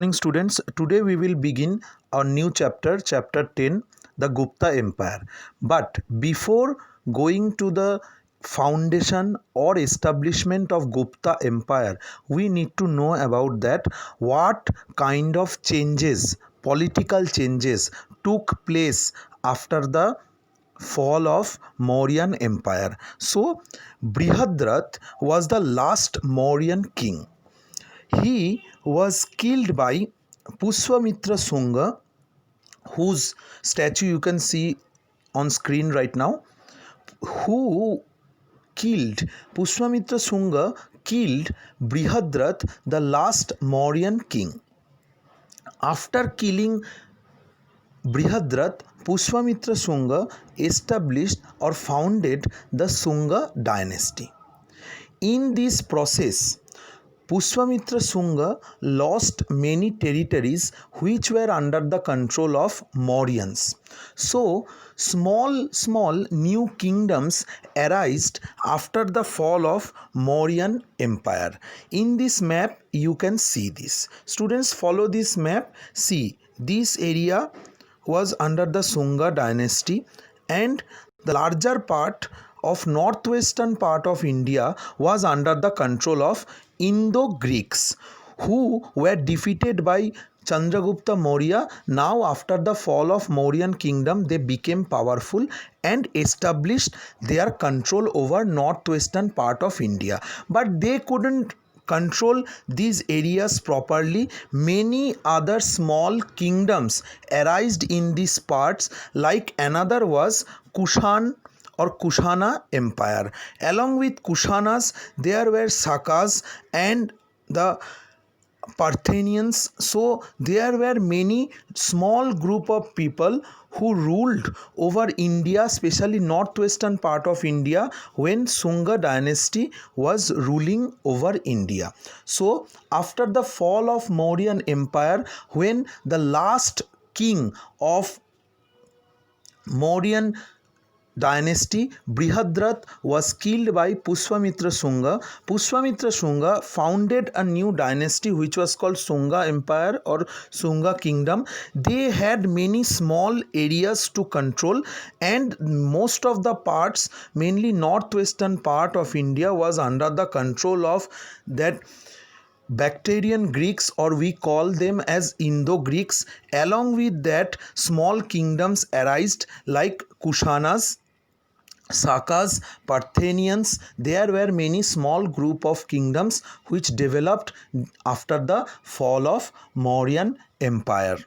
Morning students, today we will begin our new chapter, chapter 10, the Gupta Empire. But before going to the foundation or establishment of Gupta Empire, we need to know about that what kind of changes, political changes took place after the fall of Mauryan Empire. So Brihadrat was the last Mauryan king. He was killed by Pushpamitra Shunga, whose statue you can see on screen right now, who killed Pushpamitra Shunga killed Brihadrat, the last Mauryan king. After killing Brihadrat, Pushpamitra Shunga established or founded the Shunga dynasty. In this process, Pushpamitra Shunga lost many territories which were under the control of Mauryans. So, small new kingdoms arose after the fall of Mauryan Empire. In this map, you can see this. Students, follow this map. See, this area was under the Shunga dynasty, and the larger part of northwestern part of India was under the control of Indo-Greeks, who were defeated by Chandragupta Maurya. Now after the fall of Mauryan kingdom, they became powerful and established their control over northwestern part of India, but they couldn't control these areas properly. Many other small kingdoms arose in these parts, like another was Kushan or Kushana Empire. Along with Kushanas, there were Sakas and the Parthenians. So there were many small group of people who ruled over India, especially northwestern part of India, when Shunga dynasty was ruling over India. So after the fall of Mauryan Empire, when the last king of Mauryan dynasty Brihadrat was killed by Pushpamitra Shunga. Pushpamitra Shunga founded a new dynasty which was called Shunga Empire or Shunga Kingdom. They had many small areas to control, and most of the parts, mainly northwestern part of India, was under the control of that Bactrian Greeks, or we call them as Indo-Greeks. Along with that, small kingdoms arose like Kushanas, Sakas, Parthenians. There were many small group of kingdoms which developed after the fall of Mauryan Empire.